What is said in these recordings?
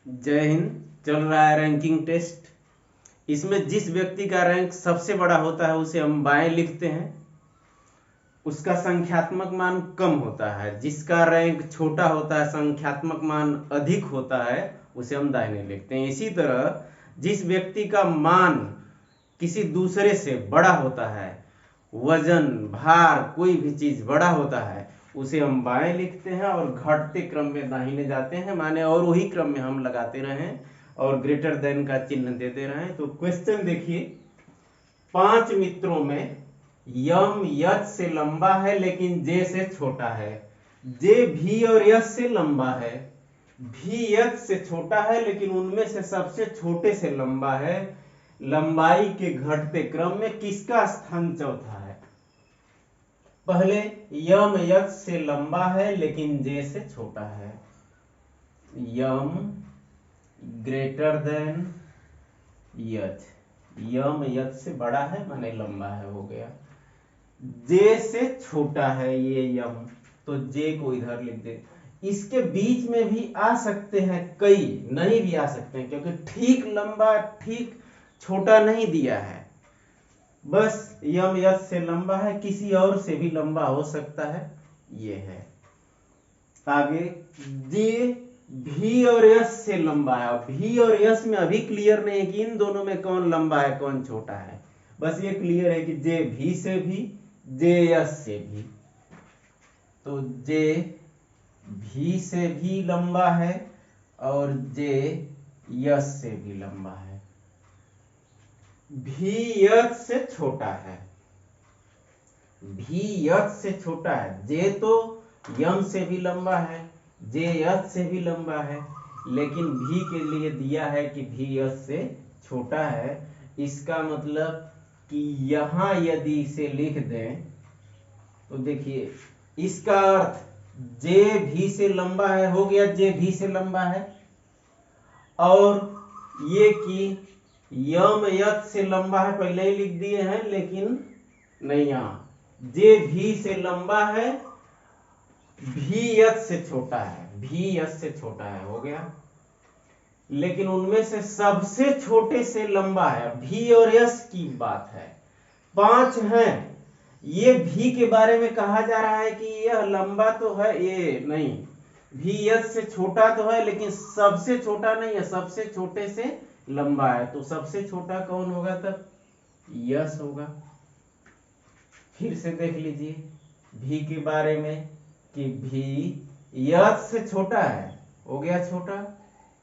जय हिंद। चल रहा है रैंकिंग टेस्ट। इसमें जिस व्यक्ति का रैंक सबसे बड़ा होता है उसे हम बाएं लिखते हैं, उसका संख्यात्मक मान कम होता है। जिसका रैंक छोटा होता है, संख्यात्मक मान अधिक होता है, उसे हम दाहिने लिखते हैं। इसी तरह जिस व्यक्ति का मान किसी दूसरे से बड़ा होता है, वजन, भार, कोई भी चीज बड़ा होता है, उसे हम बाएं लिखते हैं और घटते क्रम में दाहिने जाते हैं, माने और वही क्रम में हम लगाते रहें और ग्रेटर देन का चिन्ह देते रहें। तो क्वेश्चन देखिए, 5 मित्रों में यम यच से लंबा है लेकिन जे से छोटा है। जे भी और यच से लंबा है, भी यच से छोटा है लेकिन उनमें से सबसे छोटे से लंबा है। लंबाई के घटते क्रम में किसका स्थान चौथा है? पहले यम यच से लंबा है लेकिन जे से छोटा है। यम ग्रेटर देन यच, यम यच से बड़ा है माने लंबा है, हो गया। जे से छोटा है ये यम, तो जे को इधर लिख दे। इसके बीच में भी आ सकते हैं कई, नहीं भी आ सकते हैं क्योंकि ठीक लंबा ठीक छोटा नहीं दिया है। बस यम यच से लंबा है, किसी और से भी लंबा हो सकता है, ये है। आगे जे भी और यस से लंबा है। भी और यस में अभी क्लियर नहीं है कि इन दोनों में कौन लंबा है कौन छोटा है, बस ये क्लियर है कि जे भी से भी, जे यस से भी। तो जे भी से भी लंबा है और जे यस से भी लंबा है। भी यस से छोटा है, भी यस से छोटा है। जे तो यम से भी लंबा है, जे यस से भी लंबा है, लेकिन भी के लिए दिया है कि भी यस से छोटा है। इसका मतलब कि यहां यदि इसे लिख दें तो देखिए इसका अर्थ जे भी से लंबा है, हो गया जे भी से लंबा है। और ये कि यम यच से लंबा है पहले ही लिख दिए हैं, लेकिन नहीं, यहां जे भी से लंबा है, भी यच से छोटा है, भी यच से छोटा है, हो गया। लेकिन उनमें से सबसे छोटे से लंबा है, भी और यस की बात है। 5 हैं, ये भी के बारे में कहा जा रहा है कि यह लंबा तो है, ये नहीं, भी यस से छोटा तो है लेकिन सबसे छोटा नहीं है, सबसे छोटे से लंबा है। तो सबसे छोटा कौन होगा तब? यस होगा। फिर से देख लीजिए भी के बारे में कि भी यस से छोटा है, हो गया छोटा,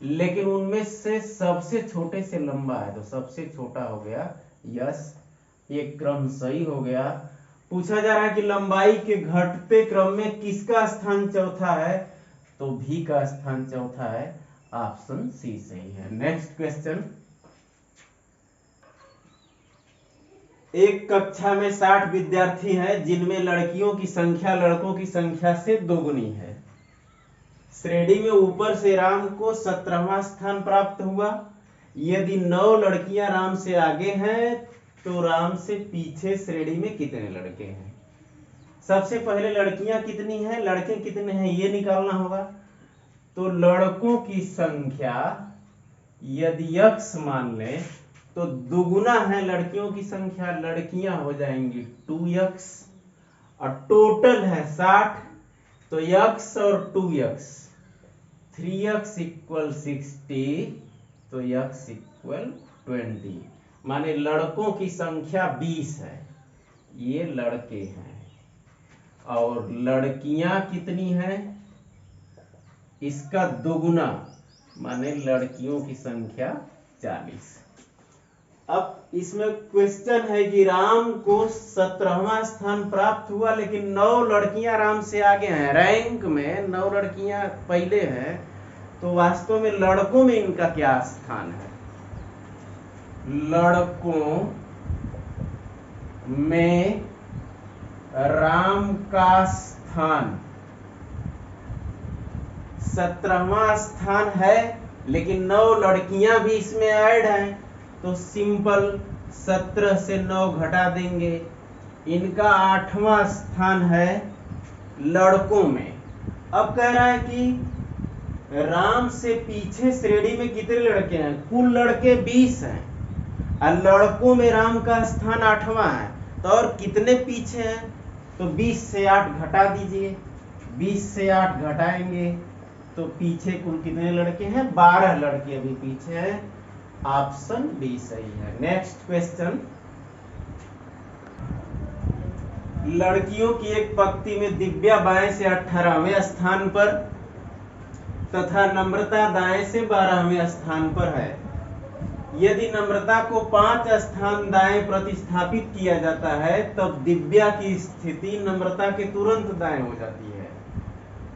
लेकिन उनमें से सबसे छोटे से लंबा है, तो सबसे छोटा हो गया यस। ये क्रम सही हो गया। पूछा जा रहा है कि लंबाई के घटते क्रम में किसका स्थान चौथा है, तो भी का स्थान चौथा है, ऑप्शन सी सही है। नेक्स्ट क्वेश्चन, एक कक्षा में 60 विद्यार्थी हैं जिनमें लड़कियों की संख्या लड़कों की संख्या से दोगुनी है। श्रेणी में ऊपर से राम को 17वां स्थान प्राप्त हुआ। यदि 9 लड़कियां राम से आगे हैं तो राम से पीछे श्रेणी में कितने लड़के हैं? सबसे पहले लड़कियां कितनी हैं, लड़के कितने हैं, ये निकालना होगा। तो लड़कों की संख्या यदि x मान लें तो दुगुना है लड़कियों की संख्या, लड़कियां हो जाएंगी 2x, और टोटल है 60, तो x और 2x, 3x इक्वल 60, तो x इक्वल 20, माने लड़कों की संख्या 20 है, ये लड़के हैं। और लड़कियां कितनी हैं, इसका दोगुना, माने लड़कियों की संख्या 40। अब इसमें क्वेश्चन है कि राम को 17वां स्थान प्राप्त हुआ लेकिन 9 लड़कियां राम से आगे हैं, रैंक में 9 लड़कियां पहले हैं, तो वास्तव में लड़कों में इनका क्या स्थान है? लड़कों में राम का स्थान 17वां स्थान है, लेकिन 9 लड़कियां भी इसमें ऐड हैं, तो सिंपल 17 से 9 घटा देंगे, इनका 8वां स्थान है लड़कों में। अब कह रहा है कि राम से पीछे श्रेणी में कितने लड़के हैं? कुल लड़के 20 हैं और लड़कों में राम का स्थान 8वां है। तो और कितने पीछे हैं? तो 20 से 8 घटा दीजिए, 20 से 8 घटाएंगे तो पीछे कुल कितने लड़के हैं? 12 लड़के अभी पीछे हैं। ऑप्शन बी सही है। नेक्स्ट क्वेश्चन, लड़कियों की एक पंक्ति में दिव्या बाएं से 18वें स्थान पर तथा नम्रता दाएं से 12वें स्थान पर है। यदि नम्रता को 5 स्थान दाएं प्रतिस्थापित किया जाता है तब दिव्या की स्थिति नम्रता के तुरंत दाएं हो जाती है।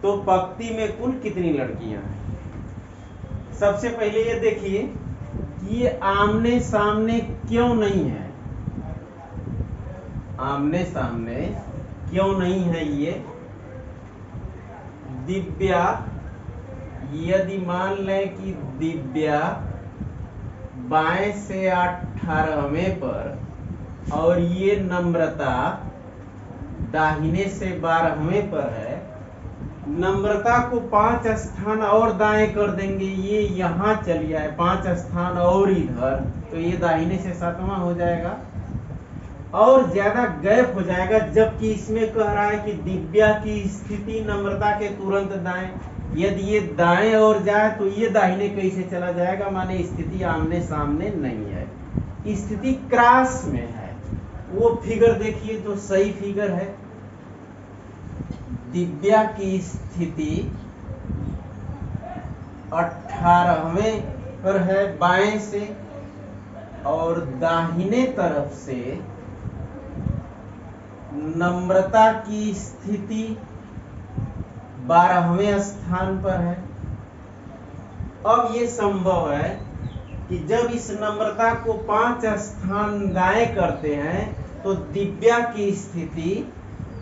तो पंक्ति में कुल कितनी लड़कियां हैं? सबसे पहले ये देखिए कि ये आमने सामने क्यों नहीं है? आमने सामने क्यों नहीं है? ये दिव्या, यदि मान लें कि दिव्या बाएं से 18वें पर और ये नम्रता दाहिने से 12वें पर है, नम्रता को 5 स्थान और दाएं कर देंगे, ये यहाँ चली आए 5 स्थान और इधर, तो ये दाहिने से 7वां हो जाएगा और ज्यादा गैप हो जाएगा। जबकि इसमें कह रहा है कि दिव्या की स्थिति नम्रता के तुरंत दाएं, यदि ये दाएं और जाए तो ये दाहिने कैसे चला जाएगा? माने स्थिति आमने सामने नहीं है, स्थिति क्रॉस में है। वो फिगर देखिए तो सही फिगर है। दिव्या की स्थिति 18वें पर है बाएं से और दाहिने तरफ से नम्रता की स्थिति 12वें स्थान पर है। अब ये संभव है कि जब इस नम्रता को 5 स्थान दाएं करते हैं तो दिव्या की स्थिति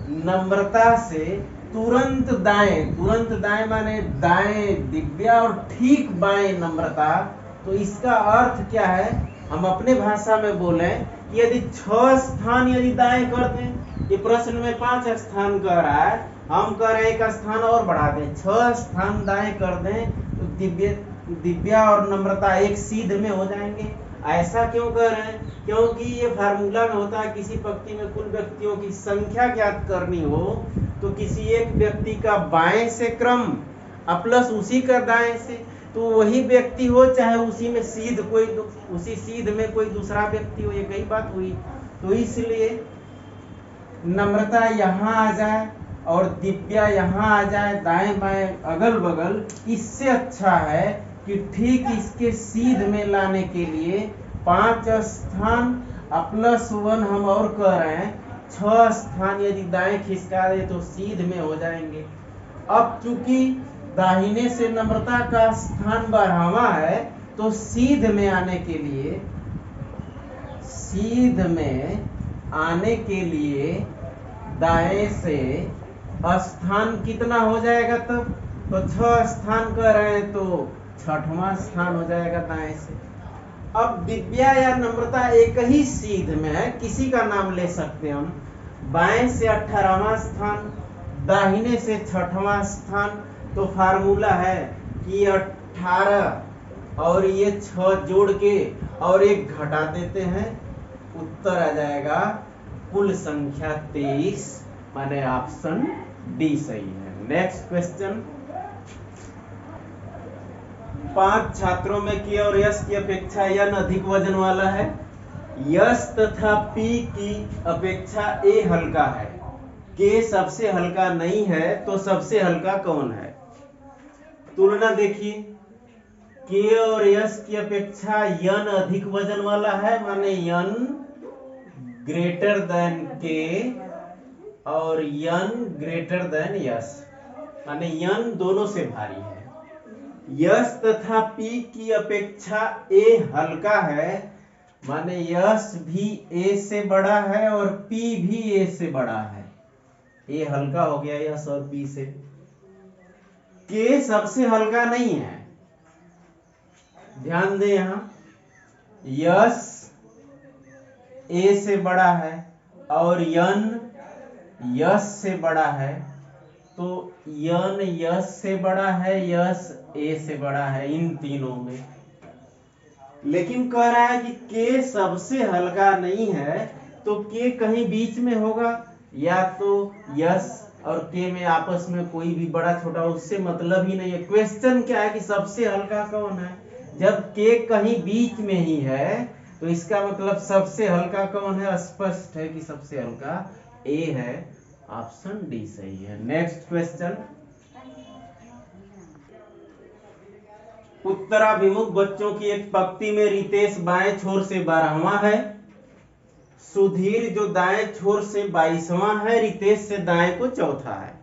नम्रता से तुरंत दाएं माने दाएं दिव्या और ठीक बाएं नम्रता। तो इसका अर्थ क्या है? हम अपने भाषा में बोले कि यदि 6 स्थान यदि दाएं कर दें, ये प्रश्न में 5 स्थान कह रहा है, हम कह रहे हैं 1 स्थान और बढ़ा दें, 6 स्थान दाएं कर दें तो दिव्या और नम्रता एक सीध में हो जाएंगे। ऐसा क्यों कर रहे हैं? क्योंकि ये फार्मूला में होता है किसी पंक्ति में कुल व्यक्तियों की संख्या ज्ञात करनी हो तो किसी एक व्यक्ति का बाएं से क्रम प्लस उसी का दाएं से, तो वही व्यक्ति हो चाहे उसी में सीध कोई उसी सीध में कोई दूसरा व्यक्ति हो, ये कई बात हुई। तो इसलिए नम्रता यहाँ आ जाए और दिव्या यहाँ आ जाए दाएं बाएं अगल बगल, इससे अच्छा है कि ठीक इसके सीध में लाने के लिए 5 स्थान प्लस 1 हम और कह रहे हैं, 6 स्थान यदि दाएं खिसका दे तो सीध में हो जाएंगे। अब चूंकि दाहिने से नम्रता का स्थान 12वां है तो सीध में आने के लिए दाएं से स्थान कितना हो जाएगा? तब तो 6 स्थान कर रहे हैं तो 6वां स्थान हो जाएगा दाएं से। अब दिव्या या नम्रता एक ही सीध में है, किसी का नाम ले सकते हैं हम। बाएं से 18वां स्थान, दाहिने से 6वां स्थान, तो फार्मूला है कि 18 और ये 6 जोड़ के और 1 घटा देते हैं, उत्तर आ जाएगा कुल संख्या 23, माने ऑप्शन डी सही है। नेक्स्ट क्वेश्चन, 5 छात्रों में के और यश की अपेक्षा यन अधिक वजन वाला है। यश तथा पी की अपेक्षा ए हल्का है, के सबसे हल्का नहीं है, तो सबसे हल्का कौन है? तुलना देखिए, के और यश की अपेक्षा यन अधिक वजन वाला है, माने यन ग्रेटर देन के और यन ग्रेटर देन यश, माने यन दोनों से भारी है। यश तथा पी की अपेक्षा ए हल्का है, माने यश भी ए से बड़ा है और पी भी ए से बड़ा है, ए हल्का हो गया यश और पी से। के सबसे हल्का नहीं है, ध्यान दें, यहां यश ए से बड़ा है और यन यश से बड़ा है, तो यन यस से बड़ा है, यस ए से बड़ा है, इन तीनों में। लेकिन कह रहा है कि के सबसे हल्का नहीं है, तो के कहीं बीच में होगा, या तो यस और के में आपस में कोई भी बड़ा छोटा उससे मतलब ही नहीं है। क्वेश्चन क्या है कि सबसे हल्का कौन है। जब के कहीं बीच में ही है तो इसका मतलब सबसे हल्का कौन है। स्पष्ट है कि सबसे हल्का ए है। ऑप्शन डी सही है। नेक्स्ट क्वेश्चन, उत्तराभिमुख बच्चों की एक पंक्ति में रितेश बाएं छोर से 12वां है, सुधीर जो दाएं छोर से 22वां है, रितेश से दाएं को चौथा है।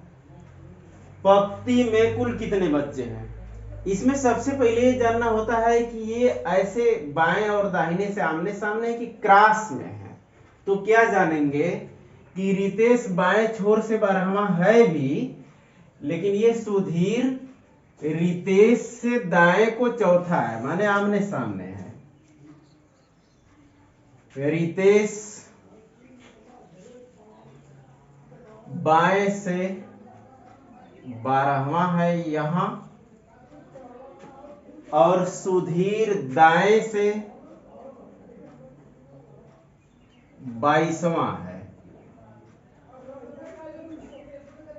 पंक्ति में कुल कितने बच्चे हैं। इसमें सबसे पहले ये जानना होता है कि ये ऐसे बाएं और दाहिने से आमने सामने है कि क्रॉस में है। तो क्या जानेंगे कि रितेश बाएं छोर से 12वां है भी, लेकिन ये सुधीर रितेश से दाएं को चौथा है, माने आमने सामने है। रितेश बाएं से 12वां है यहां, और सुधीर दाएं से 22वां है।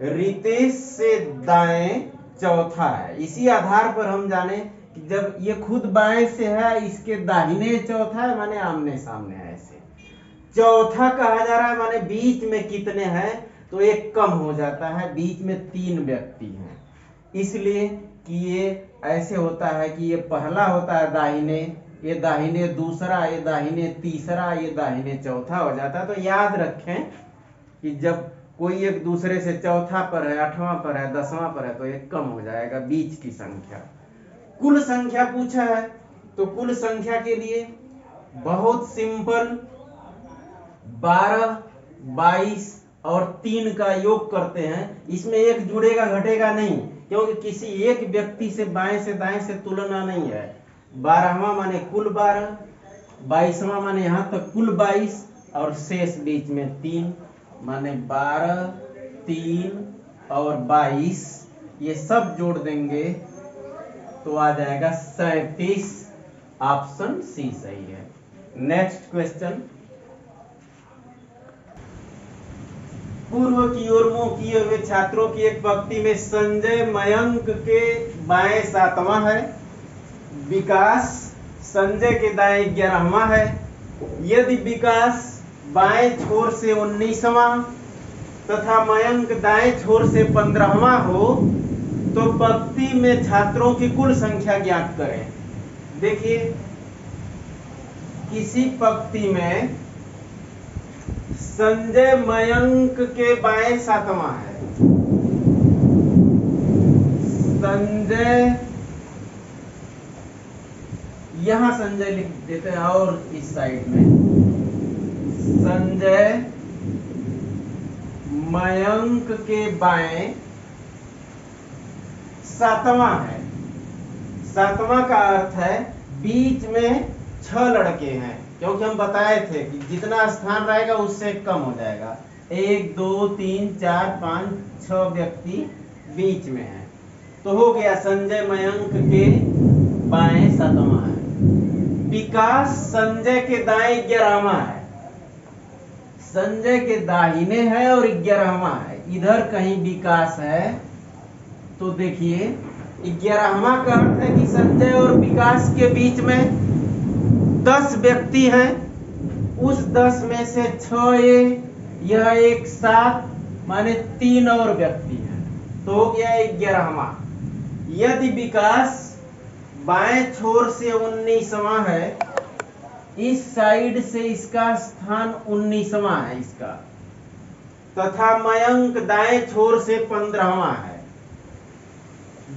रितेश से दाएं चौथा है। इसी आधार पर हम जाने कि जब ये खुद बाएं से है, इसके दाहिने चौथा है, माने आमने सामने है। ऐसे चौथा कहा जा रहा है, माने बीच में कितने हैं, तो एक कम हो जाता है, बीच में 3 व्यक्ति हैं। इसलिए कि ये ऐसे होता है कि ये पहला होता है दाहिने, ये दाहिने दूसरा, ये दाहिने तीसरा, ये दाहिने चौथा हो जाता है। तो याद रखें कि जब कोई एक दूसरे से चौथा पर है, 8वां पर है, 10वां पर है, तो एक कम हो जाएगा बीच की संख्या। कुल संख्या पूछा है, तो कुल संख्या के लिए बहुत सिंपल, 12, 22 और 3 का योग करते हैं। इसमें एक जुड़ेगा घटेगा नहीं, क्योंकि किसी एक व्यक्ति से बाएं से दाएं से तुलना नहीं है। 12वां माने कुल 12, 22वां माने यहां तक कुल 22, और शेष बीच में 3 माने 12, 3 और 22, ये सब जोड़ देंगे तो आ जाएगा 37। ऑप्शन सी सही है। नेक्स्ट क्वेश्चन, पूर्व की ओर मुंह किए हुए छात्रों की एक पंक्ति में संजय मयंक के बाएं 7वां है, विकास संजय के दाएं 11वां है। यदि विकास बाएं छोर से 19वां तथा मयंक दाएं छोर से 15वां हो, तो पंक्ति में छात्रों की कुल संख्या ज्ञात करें। देखिए, किसी पंक्ति में संजय मयंक के बाएं 7वां है, संजय, यहां संजय लिख देते हैं, और इस साइड में संजय मयंक के बाएं 7वां है। 7वां का अर्थ है बीच में 6 लड़के हैं, क्योंकि हम बताए थे कि जितना स्थान रहेगा उससे कम हो जाएगा। 1 2 3 4 5 6 व्यक्ति बीच में है, तो हो गया संजय मयंक के बाएं 7वां है। विकास संजय के दाएं 11वां है, संजय के दाहिने है और 11वां है। इधर कहीं विकास है, तो देखिए 11वां का अर्थ है कि संजय और विकास के बीच में 10 व्यक्ति हैं। उस 10 में से 6 ये, यह एक 7, माने 3 और व्यक्ति हैं, तो हो गया 11वां। यदि विकास बाएं छोर से 19वां है, इस साइड से इसका स्थान 19वां है इसका, तथा मयंक दाएं छोर से 15वां है,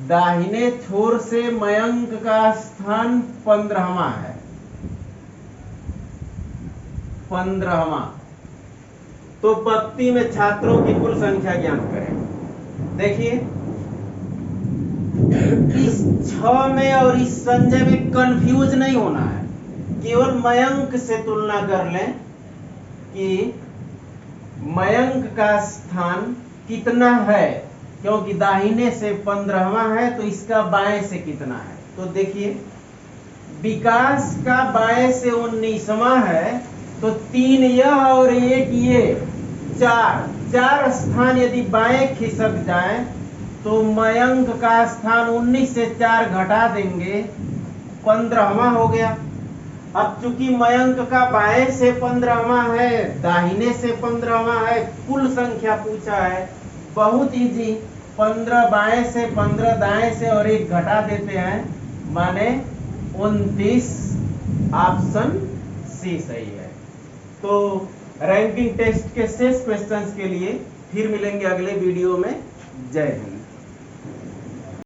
दाहिने छोर से मयंक का स्थान 15वां है, 15वां। तो पंक्ति में छात्रों की कुल संख्या ज्ञात करें। देखिए, इस 6 में और इस संजय में कंफ्यूज नहीं होना है, केवल मयंक से तुलना कर लें कि मयंक का स्थान कितना है, क्योंकि दाहिने से 15वां है तो इसका बाएं से कितना है। तो देखिए विकास का बाएं से 19वां है तो 3 यह और 1 ये, 4 स्थान यदि बाएं खिसक जाए तो मयंक का स्थान 19 से 4 घटा देंगे, 15वां हो गया। अब चूंकि मयंक का बाएं से 15वां है, दाहिने से 15वां है, कुल संख्या पूछा है, बहुत इजी। 15 बाएं से, 15 दाएं से और 1 घटा देते हैं, माने 29। ऑप्शन सी सही है। तो रैंकिंग टेस्ट के शेष क्वेश्चंस के लिए फिर मिलेंगे अगले वीडियो में। जय हिंद।